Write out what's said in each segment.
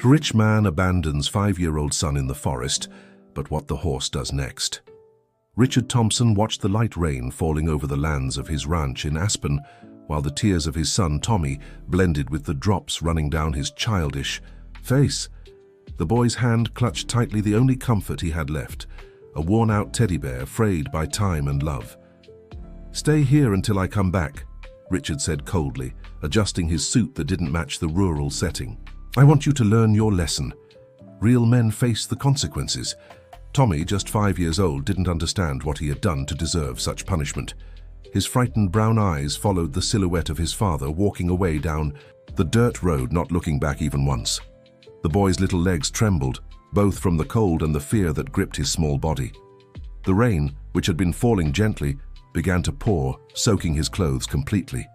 Rich man abandons 5-year-old son in the forest, but what the horse does next. Richard Thompson watched the light rain falling over the lands of his ranch in Aspen, while the tears of his son Tommy blended with the drops running down his childish face. The boy's hand clutched tightly the only comfort he had left, a worn-out teddy bear frayed by time and love. "Stay here until I come back," Richard said coldly, adjusting his suit that didn't match the rural setting. "I want you to learn your lesson. Real men face the consequences." Tommy, just 5 years old, didn't understand what he had done to deserve such punishment. His frightened brown eyes followed the silhouette of his father walking away down the dirt road, not looking back even once. The boy's little legs trembled, both from the cold and the fear that gripped his small body. The rain, which had been falling gently, began to pour, soaking his clothes completely.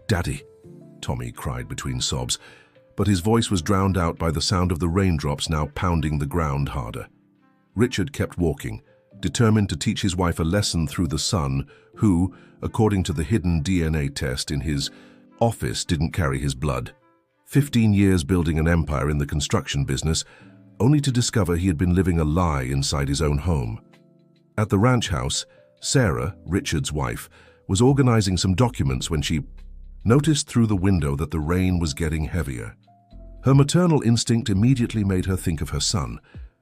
"Daddy," Tommy cried between sobs, but his voice was drowned out by the sound of the raindrops now pounding the ground harder. Richard kept walking, determined to teach his wife a lesson through the son who, according to the hidden DNA test in his office, didn't carry his blood. 15 years building an empire in the construction business, only to discover he had been living a lie inside his own home. At the ranch house, Sarah, Richard's wife, was organizing some documents when she noticed through the window that the rain was getting heavier. Her maternal instinct immediately made her think of her son,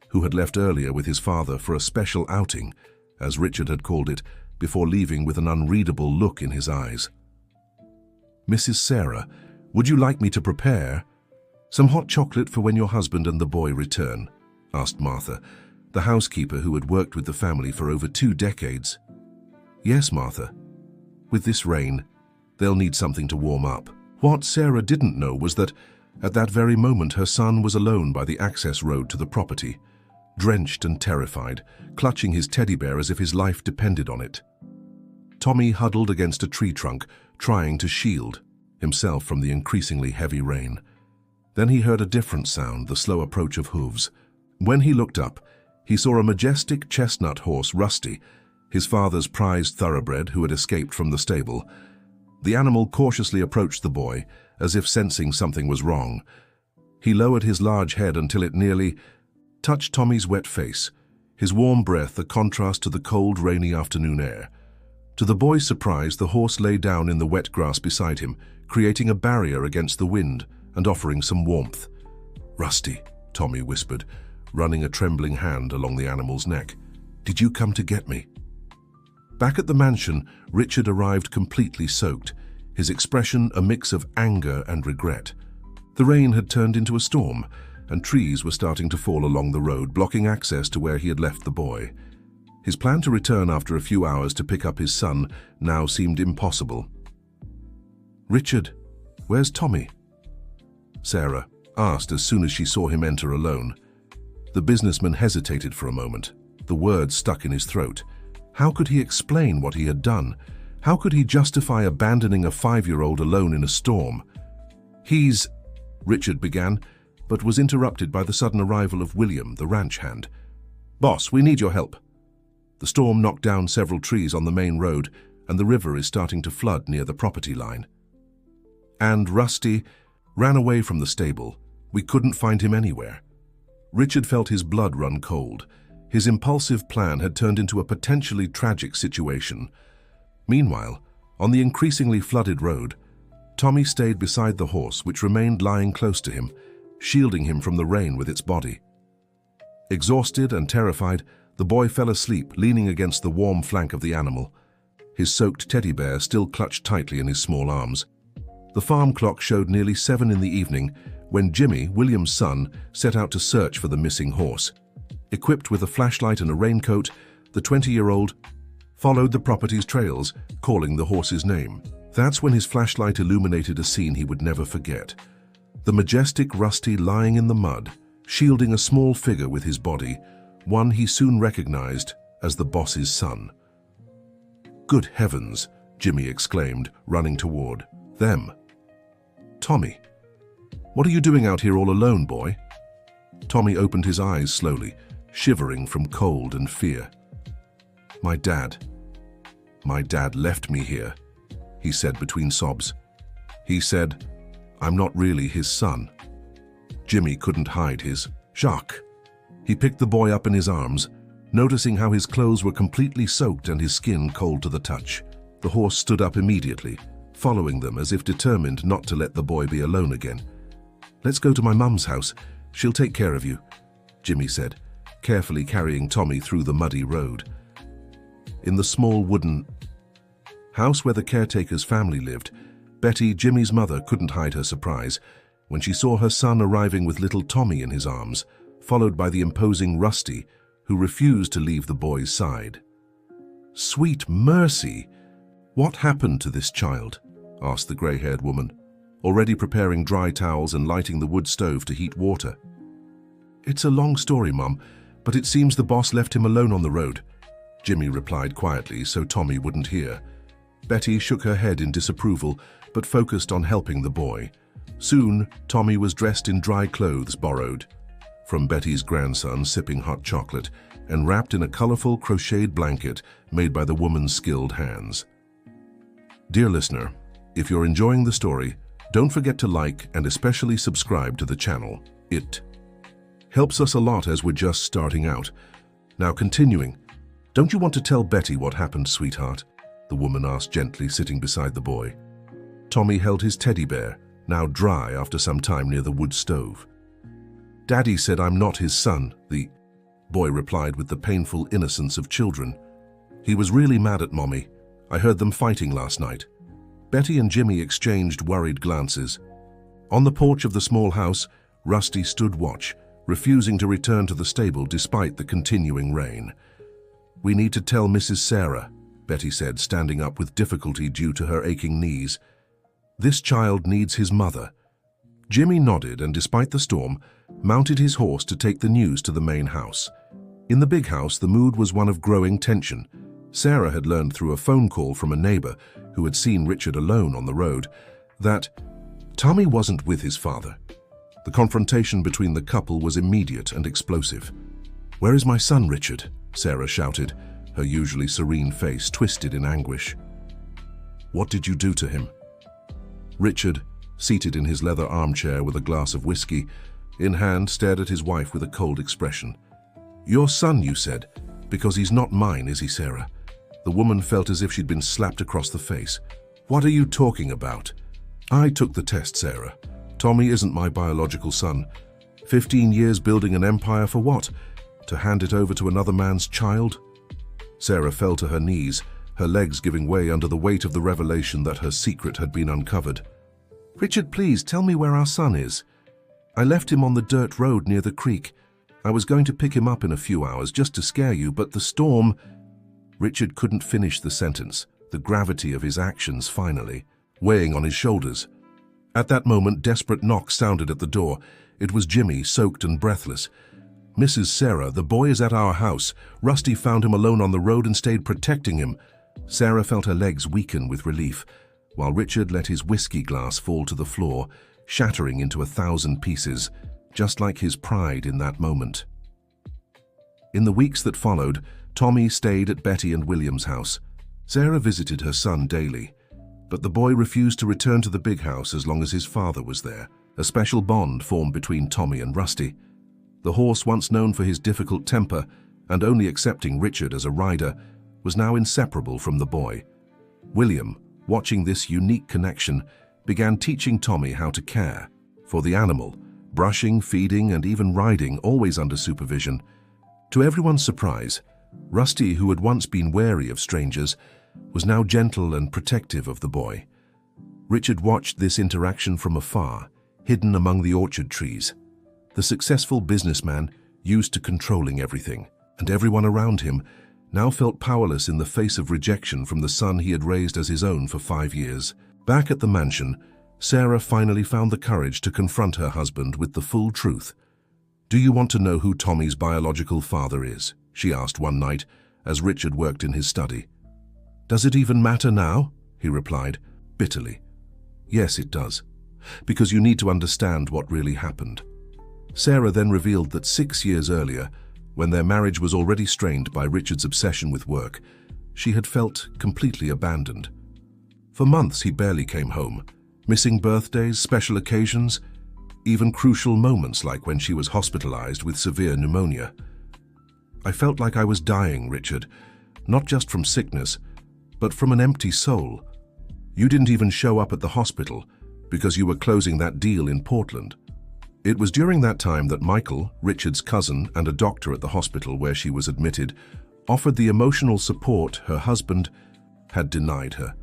who had left earlier with his father for a special outing, as Richard had called it, before leaving with an unreadable look in his eyes. "Mrs. Sarah, would you like me to prepare some hot chocolate for when your husband and the boy return?" asked Martha, the housekeeper who had worked with the family for over 2 decades. "Yes, Martha. With this rain, they'll need something to warm up." What Sarah didn't know was that, at that very moment, her son was alone by the access road to the property, drenched and terrified, clutching his teddy bear as if his life depended on it. Tommy huddled against a tree trunk, trying to shield himself from the increasingly heavy rain. Then he heard a different sound, the slow approach of hooves. When he looked up, he saw a majestic chestnut horse, Rusty, his father's prized thoroughbred who had escaped from the stable. The animal cautiously approached the boy, as if sensing something was wrong. He lowered his large head until it nearly touched Tommy's wet face, his warm breath a contrast to the cold, rainy afternoon air. To the boy's surprise, the horse lay down in the wet grass beside him, creating a barrier against the wind and offering some warmth. "Rusty," Tommy whispered, running a trembling hand along the animal's neck. "Did you come to get me?" Back at the mansion, Richard arrived completely soaked, his expression a mix of anger and regret. The rain had turned into a storm, and trees were starting to fall along the road, blocking access to where he had left the boy. His plan to return after a few hours to pick up his son now seemed impossible. "Richard, where's Tommy?" Sarah asked as soon as she saw him enter alone. The businessman hesitated for a moment, the words stuck in his throat. How could he explain what he had done? How could he justify abandoning a 5-year-old alone in a storm? Richard began, but was interrupted by the sudden arrival of William, the ranch hand. "Boss, we need your help. The storm knocked down several trees on the main road, and the river is starting to flood near the property line." And Rusty ran away from the stable. We couldn't find him anywhere. Richard felt his blood run cold. His impulsive plan had turned into a potentially tragic situation. Meanwhile, on the increasingly flooded road, Tommy stayed beside the horse, which remained lying close to him, shielding him from the rain with its body. Exhausted and terrified, the boy fell asleep, leaning against the warm flank of the animal, his soaked teddy bear still clutched tightly in his small arms. The farm clock showed nearly 7 in the evening when Jimmy, William's son, set out to search for the missing horse. Equipped with a flashlight and a raincoat, the 20-year-old followed the property's trails, calling the horse's name. That's when his flashlight illuminated a scene he would never forget. The majestic Rusty lying in the mud, shielding a small figure with his body, one he soon recognized as the boss's son. "Good heavens," Jimmy exclaimed, running toward them. "Tommy, what are you doing out here all alone, boy?" Tommy opened his eyes slowly, shivering from cold and fear. My dad left me here," he said between sobs. "He said, I'm not really his son." Jimmy couldn't hide his shock. He picked the boy up in his arms, noticing how his clothes were completely soaked and his skin cold to the touch. The horse stood up immediately, following them as if determined not to let the boy be alone again. "Let's go to my mum's house. She'll take care of you," Jimmy said, carefully carrying Tommy through the muddy road. In the small wooden house where the caretaker's family lived, Betty, Jimmy's mother, couldn't hide her surprise when she saw her son arriving with little Tommy in his arms, followed by the imposing Rusty, who refused to leave the boy's side. "Sweet mercy! What happened to this child?" asked the grey-haired woman, already preparing dry towels and lighting the wood stove to heat water. "It's a long story, Mum, but it seems the boss left him alone on the road," Jimmy replied quietly so Tommy wouldn't hear. Betty shook her head in disapproval, but focused on helping the boy. Soon, Tommy was dressed in dry clothes borrowed from Betty's grandson, sipping hot chocolate, and wrapped in a colorful crocheted blanket made by the woman's skilled hands. Dear listener, if you're enjoying the story, don't forget to like and especially subscribe to the channel. It helps us a lot as we're just starting out. Now continuing, don't you want to tell Betty what happened, sweetheart? The woman asked gently, sitting beside the boy. Tommy held his teddy bear, now dry after some time near the wood stove. "Daddy said I'm not his son," the boy replied with the painful innocence of children. "He was really mad at Mommy. I heard them fighting last night." Betty and Jimmy exchanged worried glances. On the porch of the small house, Rusty stood watch, refusing to return to the stable despite the continuing rain. "We need to tell Mrs. Sarah," Betty said, standing up with difficulty due to her aching knees. "This child needs his mother." Jimmy nodded and, despite the storm, mounted his horse to take the news to the main house. In the big house, the mood was one of growing tension. Sarah had learned through a phone call from a neighbor who had seen Richard alone on the road that Tommy wasn't with his father. The confrontation between the couple was immediate and explosive. "Where is my son, Richard?" Sarah shouted, her usually serene face twisted in anguish. "What did you do to him?" Richard, seated in his leather armchair with a glass of whiskey in hand, stared at his wife with a cold expression. "Your son, you said, because he's not mine, is he, Sarah?" The woman felt as if she'd been slapped across the face. "What are you talking about?" "I took the test, Sarah. Tommy isn't my biological son. 15 years building an empire for what? To hand it over to another man's child?" Sarah fell to her knees, her legs giving way under the weight of the revelation that her secret had been uncovered. "Richard, please tell me where our son is. I left him on the dirt road near the creek. I was going to pick him up in a few hours just to scare you, but the storm—" Richard couldn't finish the sentence, the gravity of his actions finally weighing on his shoulders. At that moment, desperate knocks sounded at the door. It was Jimmy, soaked and breathless. "Mrs. Sarah, the boy is at our house. Rusty found him alone on the road and stayed protecting him." Sarah felt her legs weaken with relief, while Richard let his whiskey glass fall to the floor, shattering into 1,000 pieces, just like his pride in that moment. In the weeks that followed, Tommy stayed at Betty and William's house. Sarah visited her son daily, but the boy refused to return to the big house as long as his father was there. A special bond formed between Tommy and Rusty. The horse, once known for his difficult temper and only accepting Richard as a rider, was now inseparable from the boy. William, watching this unique connection, began teaching Tommy how to care for the animal, brushing, feeding, and even riding, always under supervision. To everyone's surprise, Rusty, who had once been wary of strangers, was now gentle and protective of the boy. Richard watched this interaction from afar, hidden among the orchard trees. The successful businessman, used to controlling everything, and everyone around him, now felt powerless in the face of rejection from the son he had raised as his own for 5 years. Back at the mansion, Sarah finally found the courage to confront her husband with the full truth. "Do you want to know who Tommy's biological father is?" she asked one night as Richard worked in his study. "Does it even matter now?" he replied, bitterly. "Yes, it does, because you need to understand what really happened." Sarah then revealed that 6 years earlier, when their marriage was already strained by Richard's obsession with work, she had felt completely abandoned. For months he barely came home, missing birthdays, special occasions. even crucial moments like when she was hospitalized with severe pneumonia. I felt like I was dying, Richard, not just from sickness, but from an empty soul. You didn't even show up at the hospital because you were closing that deal in Portland. It was during that time that Michael, Richard's cousin and a doctor at the hospital where she was admitted, offered the emotional support her husband had denied her.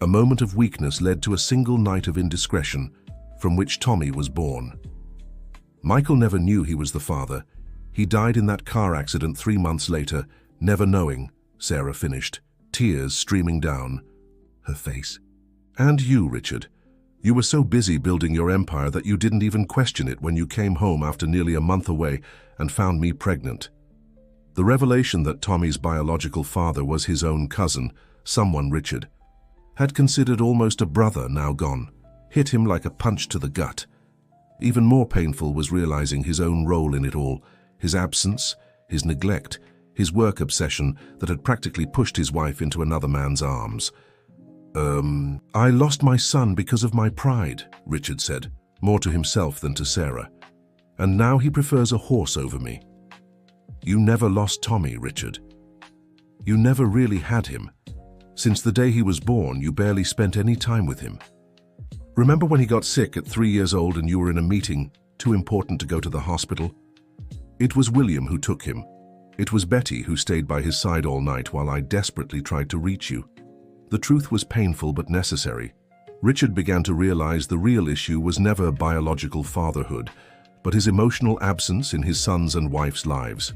A moment of weakness led to a single night of indiscretion, from which Tommy was born. Michael never knew he was the father. He died in that car accident 3 months later, never knowing, Sarah finished, tears streaming down her face. And you, Richard. You were so busy building your empire that you didn't even question it when you came home after nearly a month away and found me pregnant. The revelation that Tommy's biological father was his own cousin, someone Richard had considered almost a brother now gone, hit him like a punch to the gut. Even more painful was realizing his own role in it all, his absence, his neglect, his work obsession that had practically pushed his wife into another man's arms. I lost my son because of my pride, Richard said, more to himself than to Sarah. And now he prefers a horse over me. You never lost Tommy, Richard. You never really had him. Since the day he was born, you barely spent any time with him. Remember when he got sick at 3 years old and you were in a meeting, too important to go to the hospital? It was William who took him. It was Betty who stayed by his side all night while I desperately tried to reach you. The truth was painful but necessary. Richard began to realize the real issue was never biological fatherhood, but his emotional absence in his son's and wife's lives.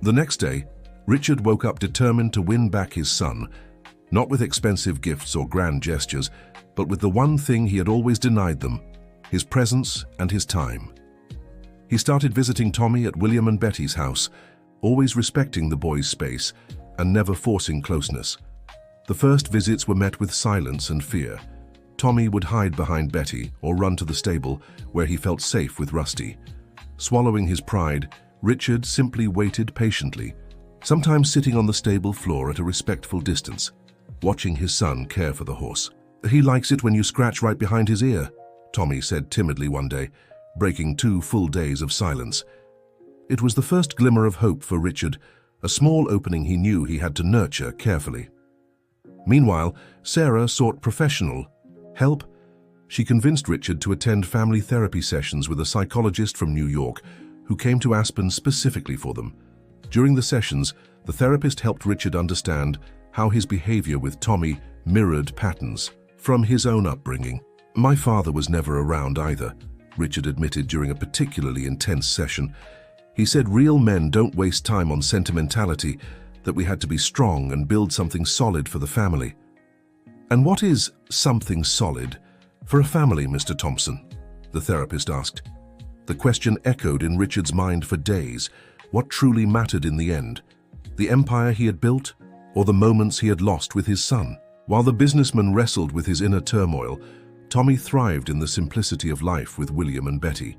The next day, Richard woke up determined to win back his son, not with expensive gifts or grand gestures, but with the one thing he had always denied them, his presence and his time. He started visiting Tommy at William and Betty's house, always respecting the boy's space and never forcing closeness. The first visits were met with silence and fear. Tommy would hide behind Betty or run to the stable where he felt safe with Rusty. Swallowing his pride, Richard simply waited patiently, sometimes sitting on the stable floor at a respectful distance, watching his son care for the horse. "He likes it when you scratch right behind his ear," Tommy said timidly one day, breaking 2 full days of silence. It was the first glimmer of hope for Richard, a small opening he knew he had to nurture carefully. Meanwhile, Sarah sought professional help. She convinced Richard to attend family therapy sessions with a psychologist from New York who came to Aspen specifically for them. During the sessions, the therapist helped Richard understand how his behavior with Tommy mirrored patterns from his own upbringing. "My father was never around either," Richard admitted during a particularly intense session. He said real men don't waste time on sentimentality, that we had to be strong and build something solid for the family. "And what is something solid for a family, Mr. Thompson?" the therapist asked. The question echoed in Richard's mind for days. What truly mattered in the end? The empire he had built, or the moments he had lost with his son? While the businessman wrestled with his inner turmoil, Tommy thrived in the simplicity of life with William and Betty.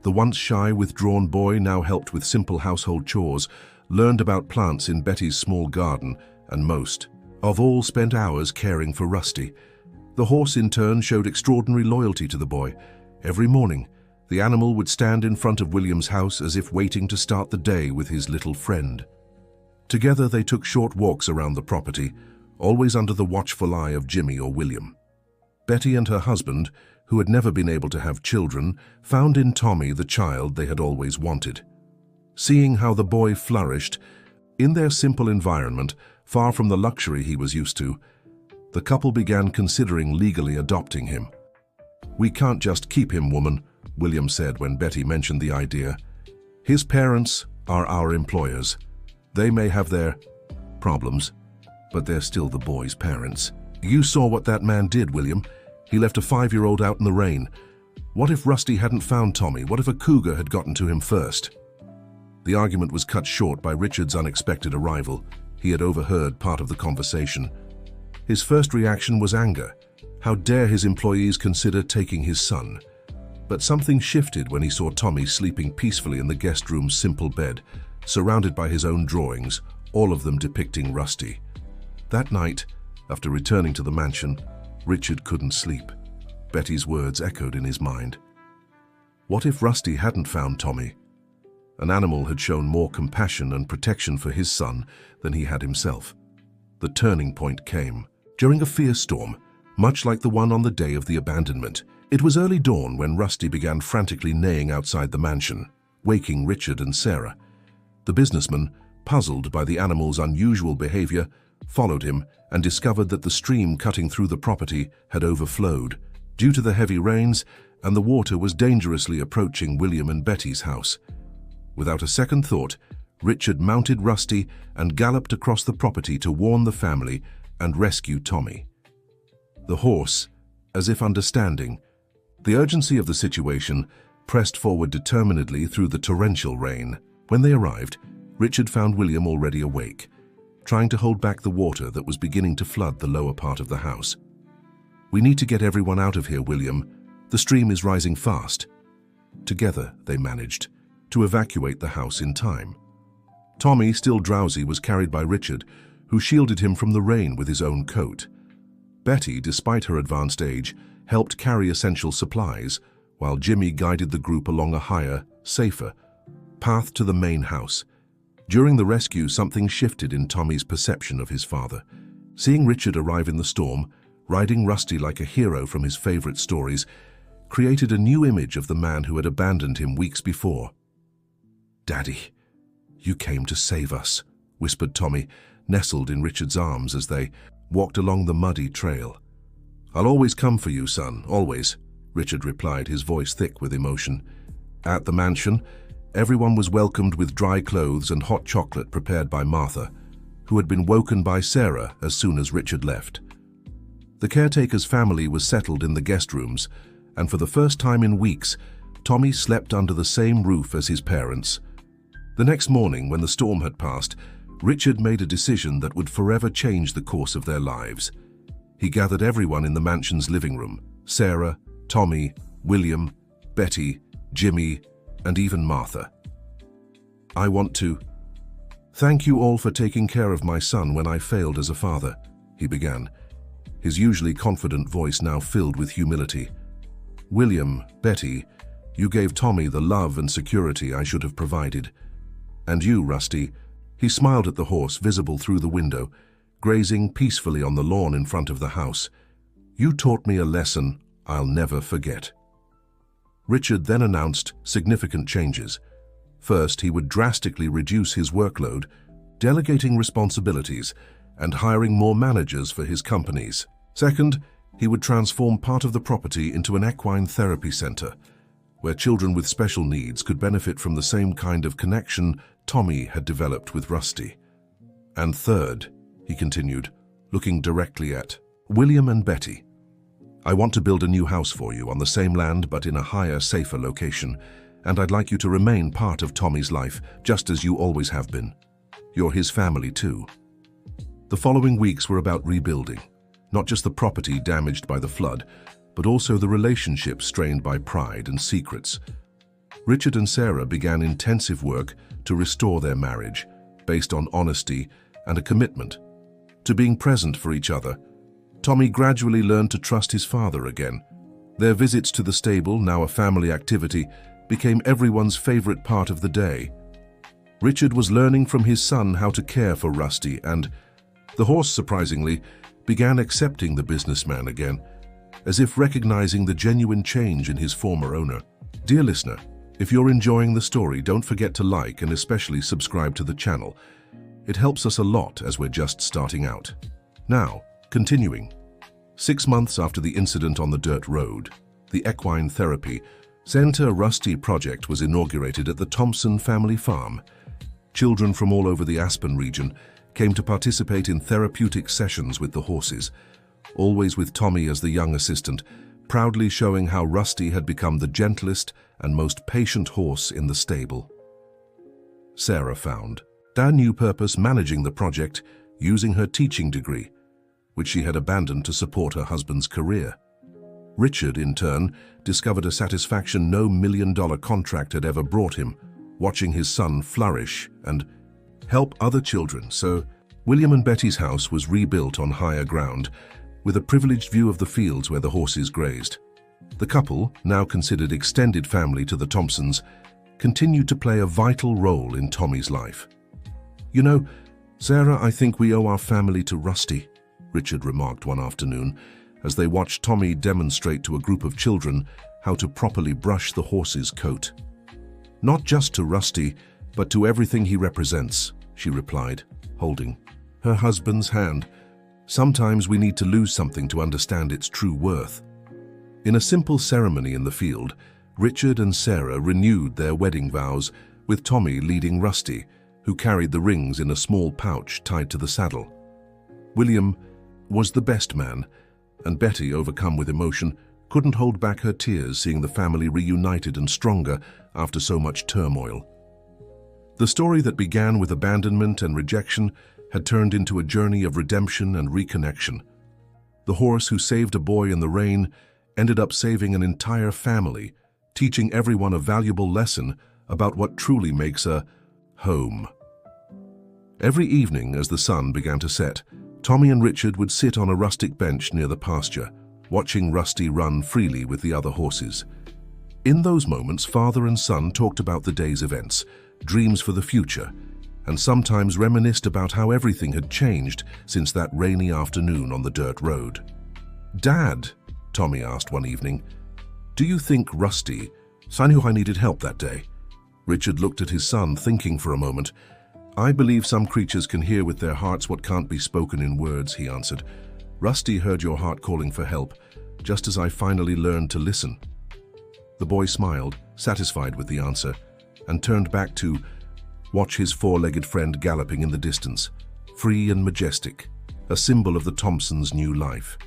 The once shy, withdrawn boy now helped with simple household chores, learned about plants in Betty's small garden, and most of all spent hours caring for Rusty. The horse in turn showed extraordinary loyalty to the boy. Every morning, the animal would stand in front of William's house as if waiting to start the day with his little friend. Together they took short walks around the property, always under the watchful eye of Jimmy or William. Betty and her husband, who had never been able to have children, found in Tommy the child they had always wanted. Seeing how the boy flourished in their simple environment, far from the luxury he was used to, the couple began considering legally adopting him. "We can't just keep him, woman," William said when Betty mentioned the idea. "His parents are our employers. They may have their problems, but they're still the boy's parents. You saw what that man did, William. He left a 5-year-old out in the rain. What if Rusty hadn't found Tommy? What if a cougar had gotten to him first?" The argument was cut short by Richard's unexpected arrival. He had overheard part of the conversation. His first reaction was anger. How dare his employees consider taking his son? But something shifted when he saw Tommy sleeping peacefully in the guest room's simple bed, surrounded by his own drawings, all of them depicting Rusty. That night, after returning to the mansion, Richard couldn't sleep. Betty's words echoed in his mind. What if Rusty hadn't found Tommy? An animal had shown more compassion and protection for his son than he had himself. The turning point came during a fierce storm, much like the one on the day of the abandonment. It was early dawn when Rusty began frantically neighing outside the mansion, waking Richard and Sarah. The businessman, puzzled by the animal's unusual behavior, followed him and discovered that the stream cutting through the property had overflowed due to the heavy rains, and the water was dangerously approaching William and Betty's house. Without a second thought, Richard mounted Rusty and galloped across the property to warn the family and rescue Tommy. The horse, as if understanding the urgency of the situation, pressed forward determinedly through the torrential rain. When they arrived, Richard found William already awake, trying to hold back the water that was beginning to flood the lower part of the house. "We need to get everyone out of here, William. The stream is rising fast." Together, they managed to evacuate the house in time. Tommy, still drowsy, was carried by Richard, who shielded him from the rain with his own coat. Betty, despite her advanced age, helped carry essential supplies, while Jimmy guided the group along a higher, safer path to the main house. During the rescue, something shifted in Tommy's perception of his father. Seeing Richard arrive in the storm, riding Rusty like a hero from his favorite stories, created a new image of the man who had abandoned him weeks before. "Daddy, you came to save us," whispered Tommy, nestled in Richard's arms as they walked along the muddy trail. "I'll always come for you, son, always," Richard replied, his voice thick with emotion. At the mansion, everyone was welcomed with dry clothes and hot chocolate prepared by Martha, who had been woken by Sarah as soon as Richard left. The caretaker's family was settled in the guest rooms, and for the first time in weeks, Tommy slept under the same roof as his parents. The next morning, when the storm had passed, Richard made a decision that would forever change the course of their lives. He gathered everyone in the mansion's living room: Sarah, Tommy, William, Betty, Jimmy, and even Martha. "I want to thank you all for taking care of my son when I failed as a father," he began, his usually confident voice now filled with humility. "William, Betty, you gave Tommy the love and security I should have provided. And you, Rusty," he smiled at the horse visible through the window, grazing peacefully on the lawn in front of the house. "You taught me a lesson I'll never forget." Richard then announced significant changes. First, he would drastically reduce his workload, delegating responsibilities and hiring more managers for his companies. Second, he would transform part of the property into an equine therapy center, where children with special needs could benefit from the same kind of connection Tommy had developed with Rusty. "And third," he continued, looking directly at William and Betty, "I want to build a new house for you on the same land but in a higher, safer location, and I'd like you to remain part of Tommy's life, just as you always have been. You're his family too." The following weeks were about rebuilding, not just the property damaged by the flood, but also the relationship strained by pride and secrets. Richard and Sarah began intensive work to restore their marriage, based on honesty and a commitment to being present for each other. Tommy gradually learned to trust his father again. Their visits to the stable, now a family activity, became everyone's favorite part of the day. Richard was learning from his son how to care for Rusty, and the horse, surprisingly, began accepting the businessman again, as if recognizing the genuine change in his former owner. Dear listener, if you're enjoying the story, don't forget to like and especially subscribe to the channel. It helps us a lot as we're just starting out. Now, continuing. 6 months after the incident on the dirt road, the Equine Therapy Center Rusty project was inaugurated at the Thompson family farm. Children from all over the Aspen region came to participate in therapeutic sessions with the horses, always with Tommy as the young assistant, proudly showing how Rusty had become the gentlest and most patient horse in the stable. Sarah found a new purpose managing the project using her teaching degree, which she had abandoned to support her husband's career. Richard, in turn, discovered a satisfaction no million-dollar contract had ever brought him, watching his son flourish and help other children. So William and Betty's house was rebuilt on higher ground, with a privileged view of the fields where the horses grazed. The couple, now considered extended family to the Thompsons, continued to play a vital role in Tommy's life. "You know, Sarah, I think we owe our family to Rusty," Richard remarked one afternoon as they watched Tommy demonstrate to a group of children how to properly brush the horse's coat. "Not just to Rusty, but to everything he represents," she replied, holding her husband's hand. "Sometimes we need to lose something to understand its true worth." In a simple ceremony in the field, Richard and Sarah renewed their wedding vows, with Tommy leading Rusty, who carried the rings in a small pouch tied to the saddle. William was the best man, and Betty, overcome with emotion, couldn't hold back her tears seeing the family reunited and stronger after so much turmoil. The story that began with abandonment and rejection had turned into a journey of redemption and reconnection. The horse who saved a boy in the rain ended up saving an entire family, teaching everyone a valuable lesson about what truly makes a home. Every evening as the sun began to set, Tommy and Richard would sit on a rustic bench near the pasture, watching Rusty run freely with the other horses. In those moments, father and son talked about the day's events, dreams for the future, and sometimes reminisced about how everything had changed since that rainy afternoon on the dirt road. "Dad," Tommy asked one evening, "do you think Rusty knew I needed help that day?" Richard looked at his son, thinking for a moment. "I believe some creatures can hear with their hearts what can't be spoken in words," he answered. "Rusty heard your heart calling for help, just as I finally learned to listen." The boy smiled, satisfied with the answer, and turned back to watch his four-legged friend galloping in the distance, free and majestic, a symbol of the Thompsons' new life.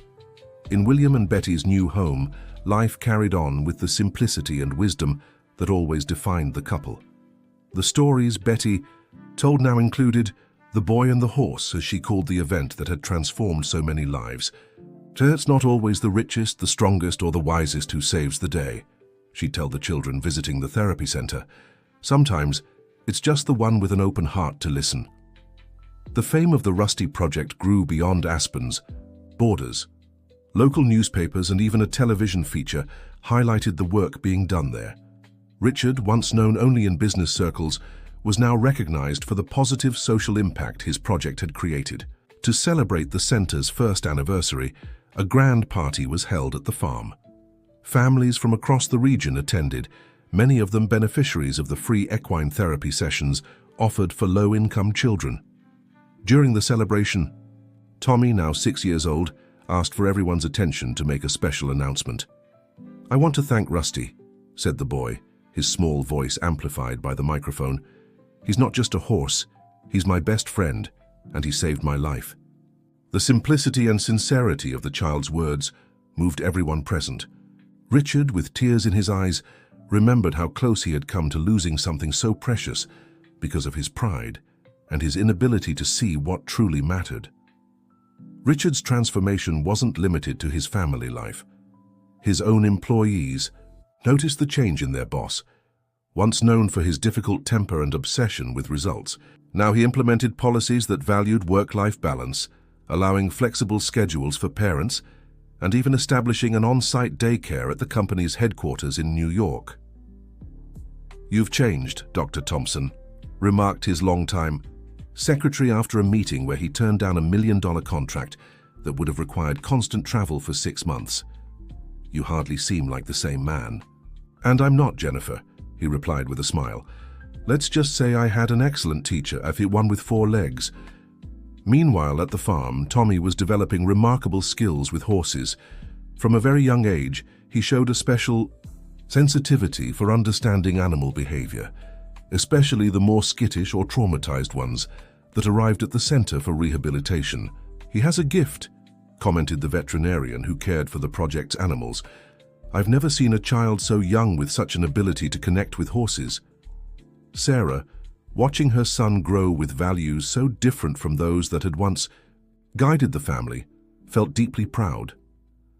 In William and Betty's new home, life carried on with the simplicity and wisdom that always defined the couple. The stories Betty told now included the boy and the horse, as she called the event that had transformed so many lives. "It's not always the richest, the strongest, or the wisest who saves the day," she'd tell the children visiting the therapy center. "Sometimes it's just the one with an open heart to listen." The fame of the Rusty Project grew beyond Aspen's borders. Local newspapers and even a television feature highlighted the work being done there. Richard, once known only in business circles, was now recognized for the positive social impact his project had created. To celebrate the center's first anniversary, a grand party was held at the farm. Families from across the region attended, many of them beneficiaries of the free equine therapy sessions offered for low-income children. During the celebration, Tommy, now 6 years old, asked for everyone's attention to make a special announcement. "I want to thank Rusty," said the boy, his small voice amplified by the microphone. "He's not just a horse, he's my best friend, and he saved my life." The simplicity and sincerity of the child's words moved everyone present. Richard, with tears in his eyes, remembered how close he had come to losing something so precious because of his pride and his inability to see what truly mattered. Richard's transformation wasn't limited to his family life. His own employees noticed the change in their boss. Once known for his difficult temper and obsession with results, now he implemented policies that valued work-life balance, allowing flexible schedules for parents, and even establishing an on-site daycare at the company's headquarters in New York. "You've changed, Dr. Thompson," remarked his longtime secretary after a meeting where he turned down $1 million contract that would have required constant travel for 6 months. "You hardly seem like the same man." "And I'm not, Jennifer," he replied with a smile. "Let's just say I had an excellent teacher, one with 4 legs." Meanwhile, at the farm, Tommy was developing remarkable skills with horses. From a very young age, he showed a special sensitivity for understanding animal behavior, especially the more skittish or traumatized ones that arrived at the center for rehabilitation. "He has a gift," commented the veterinarian who cared for the project's animals. "I've never seen a child so young with such an ability to connect with horses." Sarah, watching her son grow with values so different from those that had once guided the family, felt deeply proud.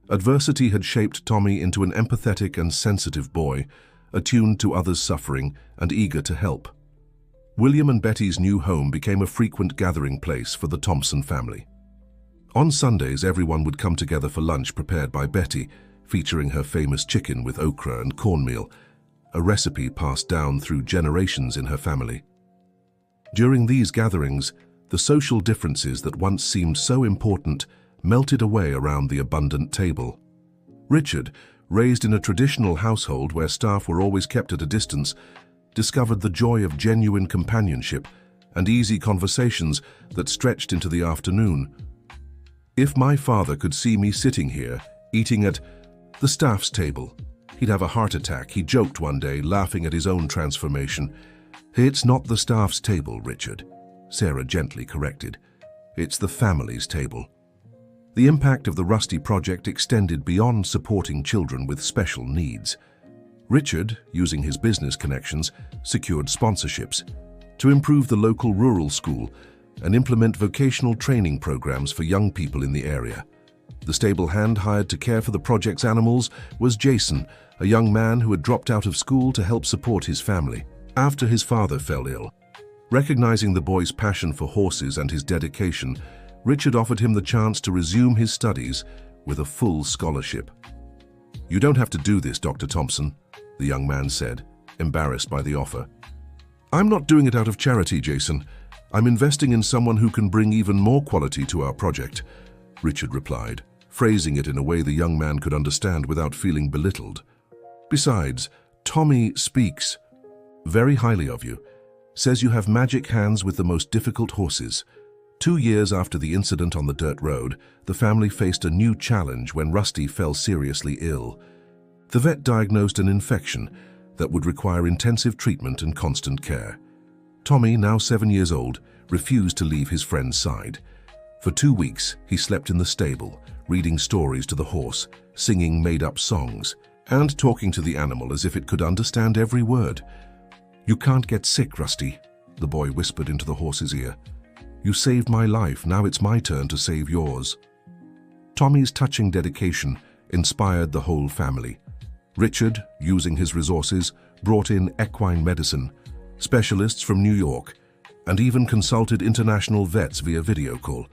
Adversity had shaped Tommy into an empathetic and sensitive boy, attuned to others' suffering and eager to help. William and Betty's new home became a frequent gathering place for the Thompson family. On Sundays, everyone would come together for lunch prepared by Betty, featuring her famous chicken with okra and cornmeal, a recipe passed down through generations in her family. During these gatherings, the social differences that once seemed so important melted away around the abundant table. Richard, raised in a traditional household where staff were always kept at a distance, discovered the joy of genuine companionship and easy conversations that stretched into the afternoon. "If my father could see me sitting here, eating at the staff's table, he'd have a heart attack," he joked one day, laughing at his own transformation. "It's not the staff's table, Richard," Sarah gently corrected. "It's the family's table." The impact of the Rusty project extended beyond supporting children with special needs. Richard, using his business connections, secured sponsorships to improve the local rural school and implement vocational training programs for young people in the area. The stable hand hired to care for the project's animals was Jason, a young man who had dropped out of school to help support his family after his father fell ill. Recognizing the boy's passion for horses and his dedication, Richard offered him the chance to resume his studies with a full scholarship. "You don't have to do this, Dr. Thompson," the young man said, embarrassed by the offer. "I'm not doing it out of charity, Jason. I'm investing in someone who can bring even more quality to our project," Richard replied, phrasing it in a way the young man could understand without feeling belittled. "Besides, Tommy speaks very highly of you, says you have magic hands with the most difficult horses." 2 years after the incident on the dirt road, the family faced a new challenge when Rusty fell seriously ill. The vet diagnosed an infection that would require intensive treatment and constant care. Tommy, now 7 years old, refused to leave his friend's side. For 2 weeks, he slept in the stable, reading stories to the horse, singing made-up songs, and talking to the animal as if it could understand every word. "You can't get sick, Rusty," the boy whispered into the horse's ear. "You saved my life, now it's my turn to save yours." Tommy's touching dedication inspired the whole family. Richard, using his resources, brought in equine medicine, specialists from New York, and even consulted international vets via video call.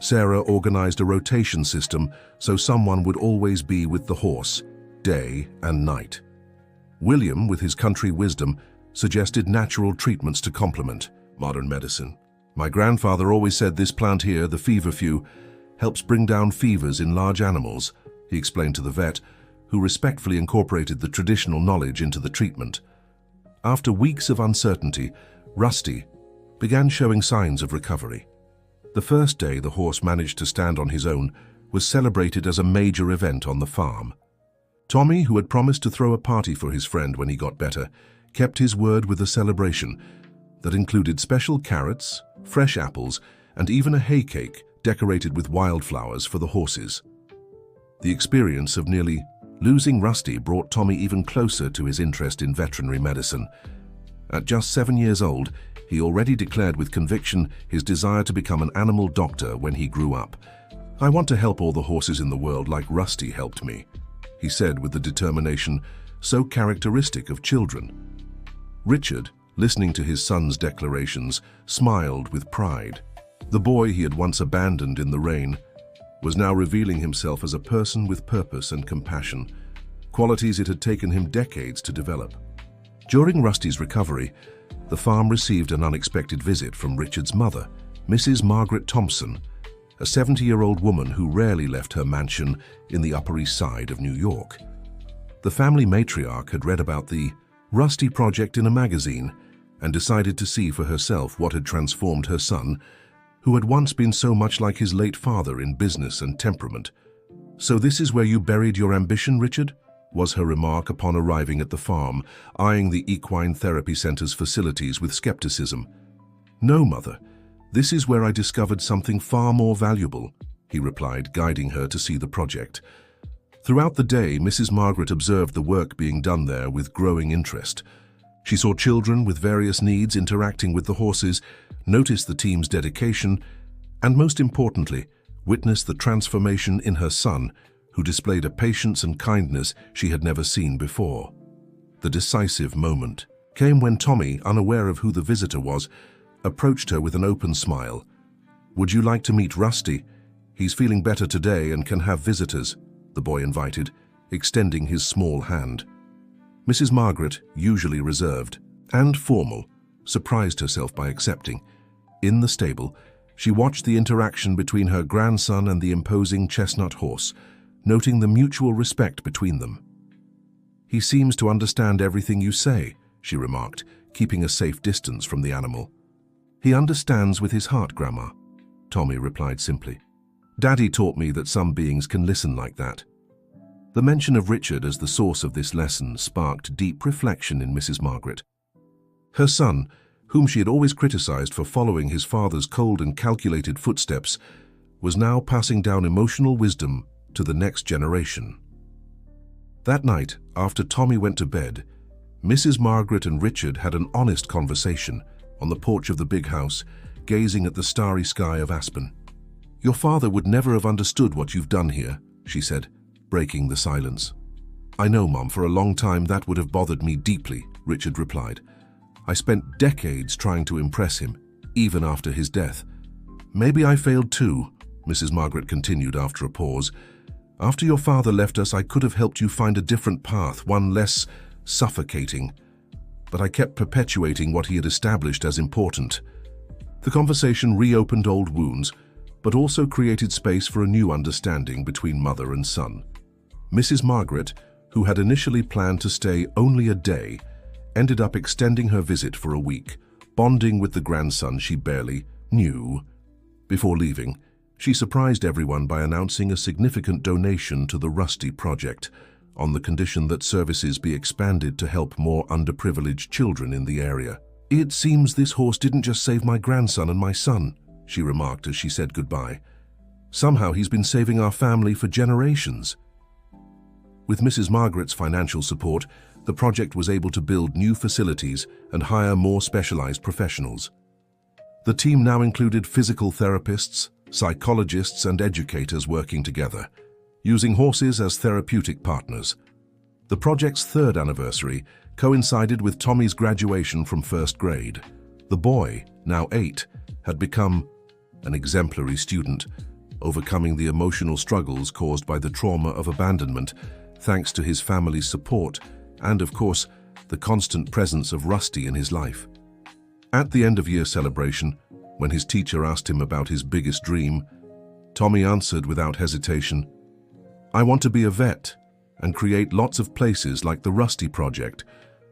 Sarah organized a rotation system so someone would always be with the horse, day and night. William, with his country wisdom, suggested natural treatments to complement modern medicine. "My grandfather always said this plant here, the feverfew, helps bring down fevers in large animals," he explained to the vet, who respectfully incorporated the traditional knowledge into the treatment. After weeks of uncertainty, Rusty began showing signs of recovery. The first day the horse managed to stand on his own was celebrated as a major event on the farm. Tommy, who had promised to throw a party for his friend when he got better, kept his word with a celebration that included special carrots, fresh apples, and even a hay cake decorated with wildflowers for the horses. The experience of nearly losing Rusty brought Tommy even closer to his interest in veterinary medicine. At just 7 years old, he already declared with conviction his desire to become an animal doctor when he grew up. "I want to help all the horses in the world like Rusty helped me," he said with the determination so characteristic of children. Richard, listening to his son's declarations, smiled with pride. The boy he had once abandoned in the rain was now revealing himself as a person with purpose and compassion, qualities it had taken him decades to develop. During Rusty's recovery, the farm received an unexpected visit from Richard's mother, Mrs. Margaret Thompson, a 70-year-old woman who rarely left her mansion in the Upper East Side of New York. The family matriarch had read about the Rusty project in a magazine and decided to see for herself what had transformed her son, who had once been so much like his late father in business and temperament. "So this is where you buried your ambition, Richard?" was her remark upon arriving at the farm, eyeing the equine therapy center's facilities with skepticism. "No, Mother. This is where I discovered something far more valuable," he replied, guiding her to see the project. Throughout the day, Mrs. Margaret observed the work being done there with growing interest. She saw children with various needs interacting with the horses, noticed the team's dedication, and most importantly, witnessed the transformation in her son, who displayed a patience and kindness she had never seen before. The decisive moment came when Tommy, unaware of who the visitor was, approached her with an open smile. "Would you like to meet Rusty? He's feeling better today and can have visitors," the boy invited, extending his small hand. Mrs. Margaret, usually reserved and formal, surprised herself by accepting. In the stable, she watched the interaction between her grandson and the imposing chestnut horse, noting the mutual respect between them. "He seems to understand everything you say," she remarked, keeping a safe distance from the animal. "He understands with his heart, Grandma," Tommy replied simply. "Daddy taught me that some beings can listen like that." The mention of Richard as the source of this lesson sparked deep reflection in Mrs. Margaret. Her son, whom she had always criticized for following his father's cold and calculated footsteps, was now passing down emotional wisdom to the next generation. That night, after Tommy went to bed, Mrs. Margaret and Richard had an honest conversation on the porch of the big house, gazing at the starry sky of Aspen. "Your father would never have understood what you've done here," she said, breaking the silence. "I know, Mom, for a long time that would have bothered me deeply," Richard replied. "I spent decades trying to impress him, even after his death. Maybe I failed too," Mrs. Margaret continued after a pause. "After your father left us, I could have helped you find a different path, one less suffocating. But I kept perpetuating what he had established as important." The conversation reopened old wounds, but also created space for a new understanding between mother and son. Mrs. Margaret, who had initially planned to stay only a day, ended up extending her visit for a week, bonding with the grandson she barely knew. Before leaving, she surprised everyone by announcing a significant donation to the Rusty Project, on the condition that services be expanded to help more underprivileged children in the area. "It seems this horse didn't just save my grandson and my son," she remarked as she said goodbye. "Somehow he's been saving our family for generations." With Mrs. Margaret's financial support, the project was able to build new facilities and hire more specialized professionals. The team now included physical therapists, psychologists, and educators working together, using horses as therapeutic partners. The project's third anniversary coincided with Tommy's graduation from first grade. The boy, now 8, had become an exemplary student, overcoming the emotional struggles caused by the trauma of abandonment, thanks to his family's support and, of course, the constant presence of Rusty in his life. At the end-of-year celebration, when his teacher asked him about his biggest dream, Tommy answered without hesitation, "I want to be a vet and create lots of places like the Rusty Project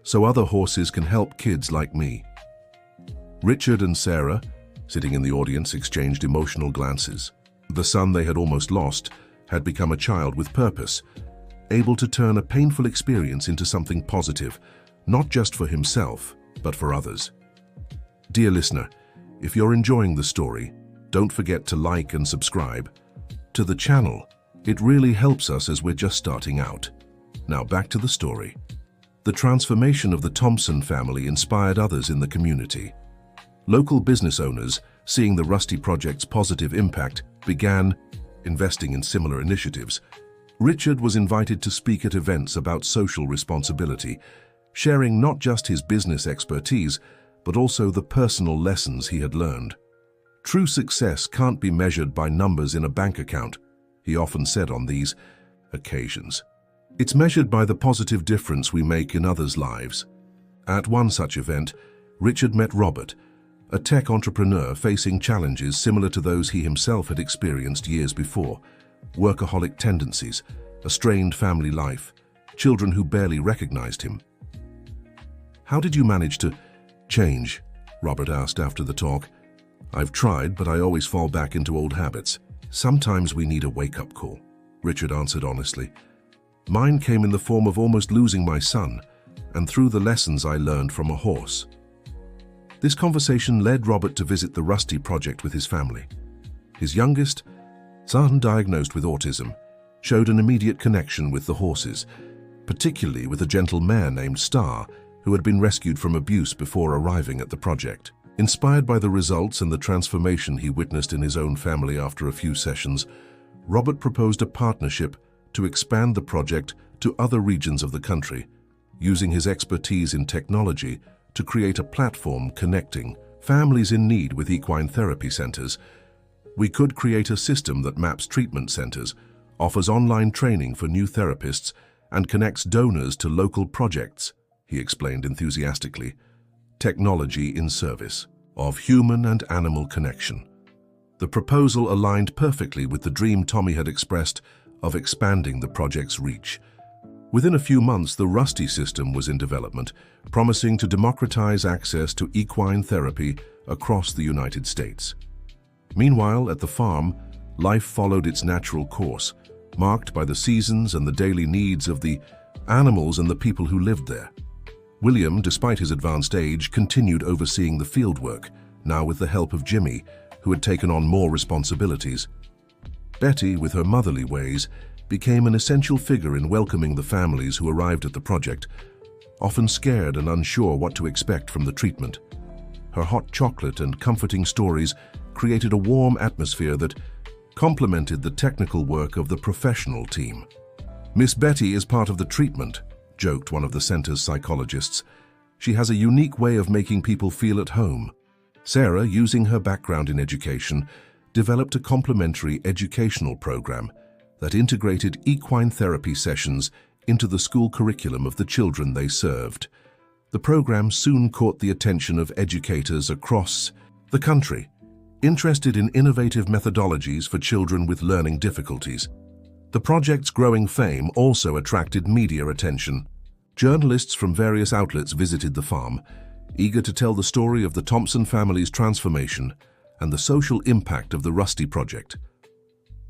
so other horses can help kids like me." Richard and Sarah, sitting in the audience, exchanged emotional glances. The son they had almost lost had become a child with purpose, able to turn a painful experience into something positive, not just for himself, but for others. Dear listener, if you're enjoying the story, don't forget to like and subscribe to the channel. It really helps us as we're just starting out. Now back to the story. The transformation of the Thompson family inspired others in the community. Local business owners, seeing the Rusty Project's positive impact, began investing in similar initiatives. Richard was invited to speak at events about social responsibility, sharing not just his business expertise, but also the personal lessons he had learned. "True success can't be measured by numbers in a bank account," he often said on these occasions. "It's measured by the positive difference we make in others' lives." At one such event, Richard met Robert, a tech entrepreneur facing challenges similar to those he himself had experienced years before: workaholic tendencies, a strained family life, children who barely recognized him. "How did you manage to change?" Robert asked after the talk. "I've tried, but I always fall back into old habits. Sometimes we need a wake-up call," Richard answered honestly. "Mine came in the form of almost losing my son, and through the lessons I learned from a horse." This conversation led Robert to visit the Rusty Project with his family. His youngest, son, diagnosed with autism, showed an immediate connection with the horses, particularly with a gentle mare named Star, who had been rescued from abuse before arriving at the project. Inspired by the results and the transformation he witnessed in his own family after a few sessions, Robert proposed a partnership to expand the project to other regions of the country, using his expertise in technology to create a platform connecting families in need with equine therapy centers. "We could create a system that maps treatment centers, offers online training for new therapists, and connects donors to local projects, he explained enthusiastically. Technology in service of human and animal connection. The proposal aligned perfectly with the dream Tommy had expressed of expanding the project's reach. Within a few months, the Rusty system was in development, promising to democratize access to equine therapy across the United States. Meanwhile, at the farm, life followed its natural course, marked by the seasons and the daily needs of the animals and the people who lived there. William, despite his advanced age, continued overseeing the fieldwork, now with the help of Jimmy, who had taken on more responsibilities. Betty, with her motherly ways, became an essential figure in welcoming the families who arrived at the project, often scared and unsure what to expect from the treatment. Her hot chocolate and comforting stories created a warm atmosphere that complemented the technical work of the professional team. "Miss Betty is part of the treatment," joked one of the center's psychologists. "She has a unique way of making people feel at home." Sarah, using her background in education, developed a complementary educational program that integrated equine therapy sessions into the school curriculum of the children they served. The program soon caught the attention of educators across the country, interested in innovative methodologies for children with learning difficulties. The project's growing fame also attracted media attention. Journalists from various outlets visited the farm, eager to tell the story of the Thompson family's transformation and the social impact of the Rusty project.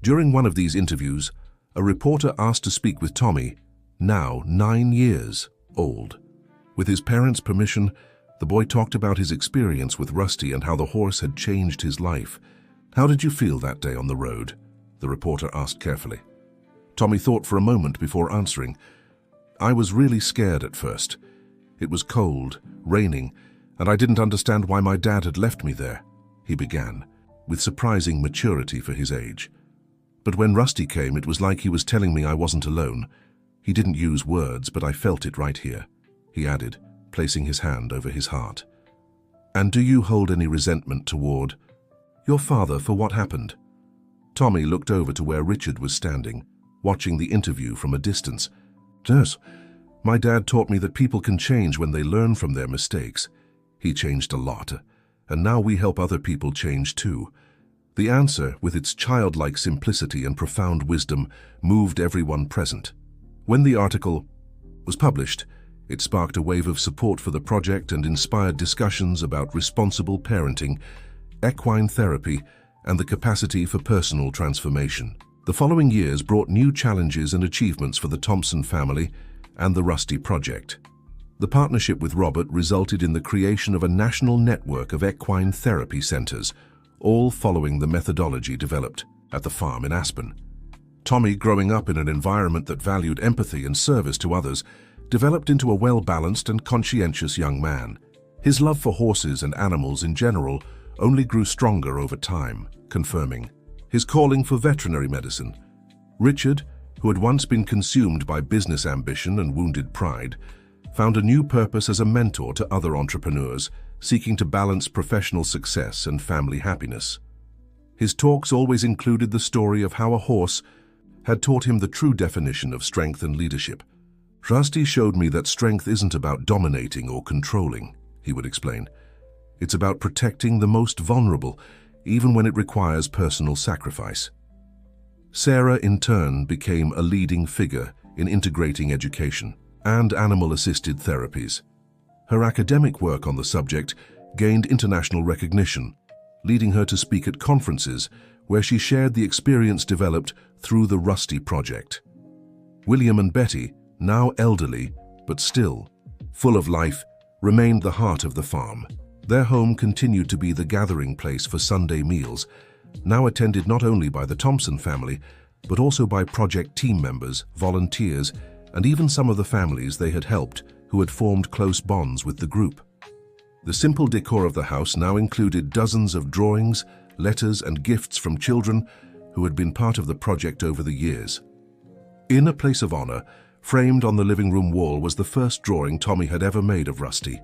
During one of these interviews, a reporter asked to speak with Tommy, now 9 years old. With his parents' permission, the boy talked about his experience with Rusty and how the horse had changed his life. "How did you feel that day on the road?" the reporter asked carefully. Tommy thought for a moment before answering. "I was really scared at first. It was cold, raining, and I didn't understand why my dad had left me there," he began, with surprising maturity for his age. "But when Rusty came, it was like he was telling me I wasn't alone. He didn't use words, but I felt it right here," he added, placing his hand over his heart. "And do you hold any resentment toward your father for what happened?" Tommy looked over to where Richard was standing, watching the interview from a distance. "Yes, my dad taught me that people can change when they learn from their mistakes. He changed a lot, and now we help other people change too." The answer, with its childlike simplicity and profound wisdom, moved everyone present. When the article was published, it sparked a wave of support for the project and inspired discussions about responsible parenting, equine therapy, and the capacity for personal transformation. The following years brought new challenges and achievements for the Thompson family and the Rusty project. The partnership with Robert resulted in the creation of a national network of equine therapy centers, all following the methodology developed at the farm in Aspen. Tommy, growing up in an environment that valued empathy and service to others, developed into a well-balanced and conscientious young man. His love for horses and animals in general only grew stronger over time, confirming his calling for veterinary medicine. Richard, who had once been consumed by business ambition and wounded pride, found a new purpose as a mentor to other entrepreneurs seeking to balance professional success and family happiness. His talks always included the story of how a horse had taught him the true definition of strength and leadership. "Rusty showed me that strength isn't about dominating or controlling," he would explain. "It's about protecting the most vulnerable, even when it requires personal sacrifice." Sarah, in turn, became a leading figure in integrating education and animal-assisted therapies. Her academic work on the subject gained international recognition, leading her to speak at conferences where she shared the experience developed through the Rusty project. William and Betty, now elderly, but still full of life, remained the heart of the farm. Their home continued to be the gathering place for Sunday meals, now attended not only by the Thompson family, but also by project team members, volunteers, and even some of the families they had helped who had formed close bonds with the group. The simple decor of the house now included dozens of drawings, letters, and gifts from children who had been part of the project over the years. In a place of honor, framed on the living room wall, was the first drawing Tommy had ever made of Rusty,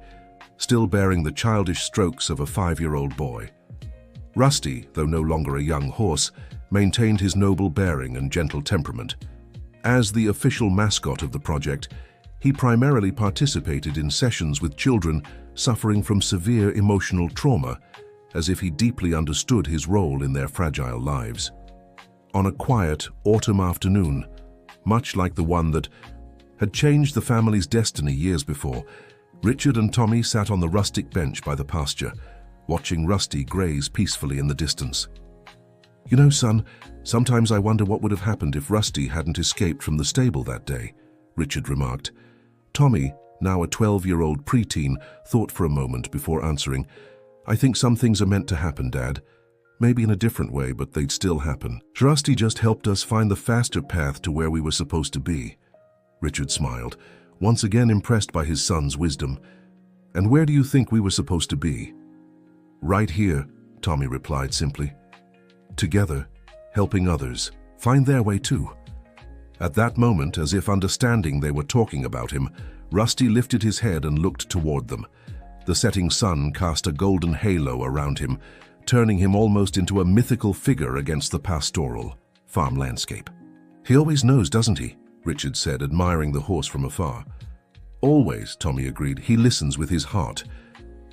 still bearing the childish strokes of a 5-year-old boy. Rusty, though no longer a young horse, maintained his noble bearing and gentle temperament. As the official mascot of the project, he primarily participated in sessions with children suffering from severe emotional trauma, as if he deeply understood his role in their fragile lives. On a quiet autumn afternoon, much like the one that had changed the family's destiny years before, Richard and Tommy sat on the rustic bench by the pasture, watching Rusty graze peacefully in the distance. "You know, son, sometimes I wonder what would have happened if Rusty hadn't escaped from the stable that day," Richard remarked. Tommy, now a 12-year-old preteen, thought for a moment before answering, "I think some things are meant to happen, Dad. Maybe in a different way, but they'd still happen. Rusty just helped us find the faster path to where we were supposed to be." Richard smiled, once again impressed by his son's wisdom. "And where do you think we were supposed to be?" "Right here," Tommy replied simply. "Together, helping others find their way too." At that moment, as if understanding they were talking about him, Rusty lifted his head and looked toward them. The setting sun cast a golden halo around him, turning him almost into a mythical figure against the pastoral farm landscape. "He always knows, doesn't he?" Richard said, admiring the horse from afar. "Always," Tommy agreed. "He listens with his heart."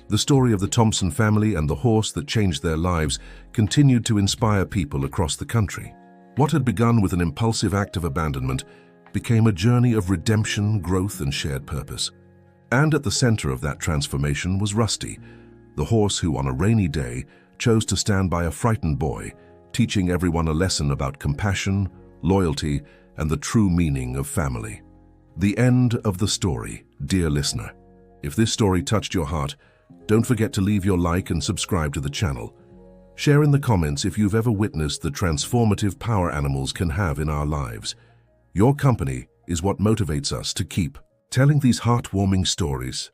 The story of the Thompson family and the horse that changed their lives continued to inspire people across the country. What had begun with an impulsive act of abandonment became a journey of redemption, growth, and shared purpose. And at the center of that transformation was Rusty, the horse who, on a rainy day, chose to stand by a frightened boy, teaching everyone a lesson about compassion, loyalty, and the true meaning of family. The end of the story, dear listener. If this story touched your heart, don't forget to leave your like and subscribe to the channel. Share in the comments if you've ever witnessed the transformative power animals can have in our lives. Your company is what motivates us to keep telling these heartwarming stories.